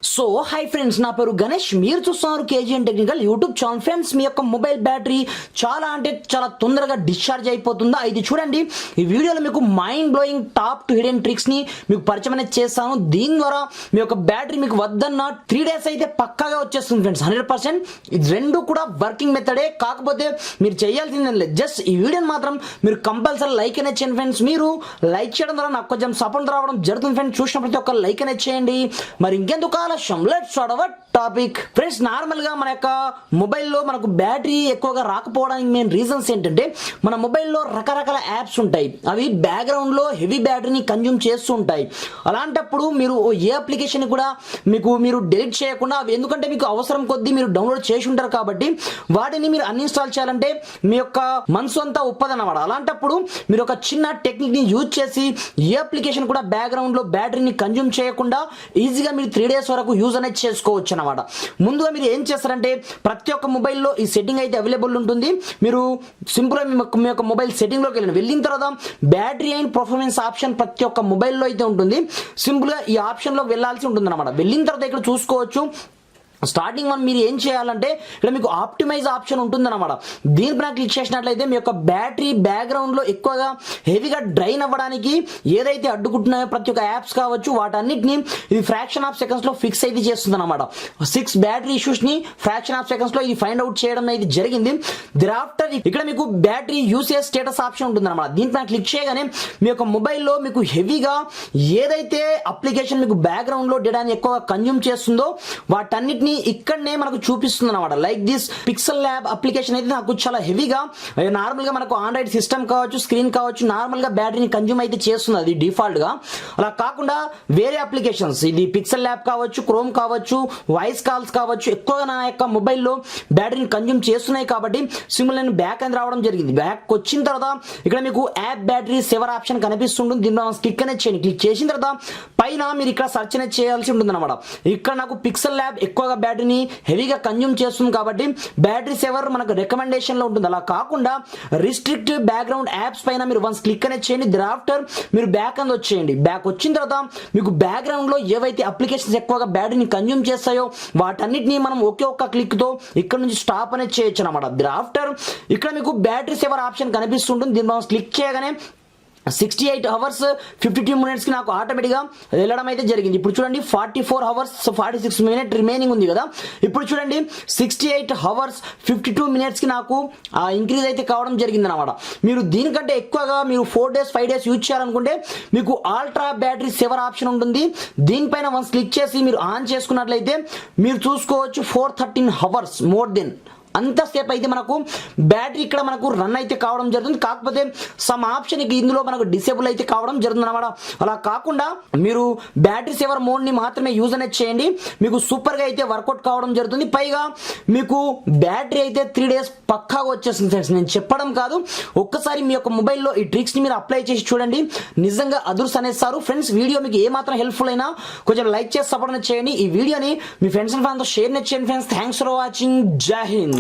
So hi friends, నా పేరు గణేష్. మీరు చూస్తున్నారు KGN technical YouTube channel. Friends, మీ యొక్క మొబైల్ బ్యాటరీ చాలా తొందరగా డిశ్చార్జ్ అయిపోతుందా? ఇది చూడండి. ఈ వీడియోలో మీకు mind blowing top to hidden tricks ని మీకు పరిచయం అనేది చేస్తాను. దీని ద్వారా మీ యొక్క బ్యాటరీ మీకు వద్దన్న 3 days అయితే పక్కాగా వచ్చేస్తుంది ఫ్రెండ్స్, 100%. ఇది రెండు కూడా వర్కింగ్ మెథడే. కాకపోతే మీరు చేయాల్సిందే లేదు, జస్ట్ ఈ వీడియోని మాత్రం మీరు కంపల్సరీ లైక్ అనేది చేయండి ఫ్రెండ్స్. మీరు లైక్ చేయడం ద్వారా నాకు కొంచెం సపోర్ట్ రావడం జరుగుతుంది ఫ్రెండ్స్. చూసిన ప్రతి ఒక్క లైక్ అనేది చేయండి. మరి ఇంకెందుకు let's start our topic. Friends, normal గా మన యొక్క మొబైల్లో మనకు బ్యాటరీ ఎక్కువగా రాకపోవడానికి మెయిన్ రీజన్స్ ఏంటంటే, మన మొబైల్లో రకరకాల యాప్స్ ఉంటాయి. అవి బ్యాక్గ్రౌండ్ లో హెవీ బ్యాటరీని కన్జ్యూమ్ చేస్తూ ఉంటాయి. అలాంటప్పుడు మీరు ఏ అప్లికేషన్ కూడా మీరు డిలీట్ చేయకుండా, అవి ఎందుకంటే మీకు అవసరం కొద్దీ మీరు డౌన్లోడ్ చేసి ఉంటారు కాబట్టి వాటిని మీరు అన్ఇన్స్టాల్ చేయాలంటే మీ యొక్క మనసు అంతా ఒప్పదన్నమాట. అలాంటప్పుడు మీరు ఒక చిన్న టెక్నిక్ ని యూజ్ చేసి ఏ అప్లికేషన్ కూడా బ్యాక్గ్రౌండ్ లో బ్యాటరీని కన్జ్యూమ్ చేయకుండా ఈజీగా మీరు 3 days వరకు యూజ్ అనేది చేసుకోవచ్చు అన్నమాట. ముందుగా మీరు ఏం చేస్తారంటే, ప్రతి ఒక్క మొబైల్లో ఈ సెట్టింగ్ అయితే అవైలబుల్ ఉంటుంది. మీరు సింపుల్గా మీ యొక్క మొబైల్ సెట్టింగ్ లోకి వెళ్ళిన తర్వాత బ్యాటరీ అండ్ పర్ఫార్మెన్స్ ఆప్షన్ ప్రతి ఒక్క మొబైల్లో అయితే ఉంటుంది. సింపుల్గా ఈ ఆప్షన్ లోకి వెళ్ళాల్సి ఉంటుంది అన్నమాట. వెళ్ళిన తర్వాత ఇక్కడ చూసుకోవచ్చు. స్టార్టింగ్ వన్ మీరు ఏం చేయాలంటే, ఇక్కడ మీకు ఆప్టిమైజ్ ఆప్షన్ ఉంటుందన్నమాట. దీనిపైన క్లిక్ చేసినట్లయితే మీ యొక్క బ్యాటరీ బ్యాక్గ్రౌండ్ లో ఎక్కువగా హెవీగా డ్రైన్ అవ్వడానికి ఏదైతే అడ్డుకుంటున్నాయో ప్రతి ఒక్క యాప్స్ కావచ్చు, వాటన్నిటిని ఇది ఫ్రాక్షన్ ఆఫ్ సెకండ్స్ లో ఫిక్స్ అయితే చేస్తుంది అనమాట. 6 బ్యాటరీ ఇష్యూస్ ని ఫ్రాక్షన్ ఆఫ్ సెకండ్స్ లో ఇది ఫైండ్ అవుట్ చేయడం అనేది జరిగింది. దిరాఫ్టర్ ఇక్కడ మీకు బ్యాటరీ యూసేజ్ స్టేటస్ ఆప్షన్ ఉంటుంది అనమాట. దీనిపైన క్లిక్ చేయగానే మీ యొక్క మొబైల్లో మీకు హెవీగా ఏదైతే అప్లికేషన్ మీకు బ్యాక్గ్రౌండ్ లో డేటాని ఎక్కువగా కన్జ్యూమ్ చేస్తుందో వాటన్నిటిని ఇక్కడనే మనకు చూపిస్తుంది అనమాట. Like this pixel lab application అయితే నాకు చాలా హెవీగా, నార్మల్ గా మనకు ఆండ్రాయిడ్ సిస్టమ్ కావచ్చు, స్క్రీన్ కావచ్చు, నార్మల్ గా బ్యాటరీని కన్జ్యూమ్ అయితే చేస్తుంది అది డిఫాల్ట్ గా. అలా కాకుండా వేరే అప్లికేషన్స్, ఇది పిక్సెల్ ల్యాబ్ కావచ్చు, క్రోమ్ కావచ్చు, వాయిస్ కాల్స్ కావచ్చు, ఎక్కువగా నా యొక్క మొబైల్లో బ్యాటరీని కన్జ్యూమ్ చేస్తున్నాయి కాబట్టి సింపుల్ నేను బ్యాక్ అని రావడం జరిగింది. బ్యాక్ వచ్చిన తర్వాత ఇక్కడ మీకు యాప్ బ్యాటరీ సేవర్ ఆప్షన్ కనిపిస్తుంటుంది. దీనిలో క్లిక్ అనేది చేయండి. క్లిక్ చేసిన తర్వాత పైన మీరు ఇక్కడ సెర్చ్ అనేది చేయాల్సి ఉంటుంది అనమాట. ఇక్కడ నాకు పిక్సెల్ ల్యాబ్ ఎక్కువగా బ్యాటరీని హెవీగా కన్జ్యూమ్ చేస్తుంది కాబట్టి బ్యాటరీ సేవర్ మనకు రికమెండేషన్ లో ఉంటుంది. అలా కాకుండా రిస్ట్రిక్ట్ బ్యాక్గ్రౌండ్ యాప్స్ పైన మీరు వన్స్ క్లిక్ అనేది చేయండి. దిరాఫ్టర్ మీరు బ్యాక్ అని వచ్చేయండి. బ్యాక్ వచ్చిన తర్వాత మీకు బ్యాక్గ్రౌండ్ లో ఏవైతే అప్లికేషన్స్ ఎక్కువగా బ్యాటరీని కన్జ్యూమ్ చేస్తాయో వాటన్నిటిని మనం ఒకే ఒక్క క్లిక్ తో ఇక్కడ నుంచి స్టాప్ అనేది చేయొచ్చు అనమాట. దిరాఫ్టర్ ఇక్కడ మీకు బ్యాటరీ సేవర్ ఆప్షన్ కనిపిస్తుంటుంది. దీన్ని మనం క్లిక్ చేయగానే 68 hours 52 minutes కి నాకు ఆటోమేటిక్గా వెళ్ళడం అయితే జరిగింది. ఇప్పుడు చూడండి 44 hours 46 minutes రిమైనింగ్ ఉంది కదా. ఇప్పుడు చూడండి 68 hours 52 minutes కి నాకు ఇంక్రీజ్ అయితే కావడం జరిగింది అనమాట. మీరు దీనికంటే ఎక్కువగా మీరు 4 days 5 days యూజ్ చేయాలనుకుంటే మీకు అల్ట్రా బ్యాటరీ సేవర్ ఆప్షన్ ఉంటుంది. దీనిపైన వన్స్ క్లిక్ చేసి మీరు ఆన్ చేసుకున్నట్లయితే మీరు చూసుకోవచ్చు 413 hours మోర్ దెన్ అంతసేపు అయితే మనకు బ్యాటరీ ఇక్కడ మనకు రన్ అయితే కావడం జరుగుతుంది. కాకపోతే సమ్ ఆప్షన్ ఇందులో మనకు డిసేబుల్ అయితే కావడం జరుగుతుంది అనమాట. అలా కాకుండా మీరు బ్యాటరీ సేవర్ మోడ్ ని మాత్రమే యూజ్ అనేది చేయండి. మీకు సూపర్ గా అయితే వర్కౌట్ కావడం జరుగుతుంది. పైగా మీకు బ్యాటరీ అయితే 3 days పక్కాగా వచ్చేస్తుంది ఫ్రెండ్స్. నేను చెప్పడం కాదు, ఒక్కసారి మీ యొక్క మొబైల్లో ఈ ట్రిక్స్ ని మీరు అప్లై చేసి చూడండి, నిజంగా అదుర్స్ అనేస్తారు ఫ్రెండ్స్. వీడియో మీకు ఏ మాత్రం హెల్ప్ఫుల్ అయినా కొంచెం లైక్ చేసి సపోర్ట్ చేయండి. ఈ వీడియోని మీ ఫ్రెండ్స్ అండ్ ఫ్యాన్స్ తో షేర్ చేయండి ఫ్రెండ్స్. Thanks for watching. జై హింద్.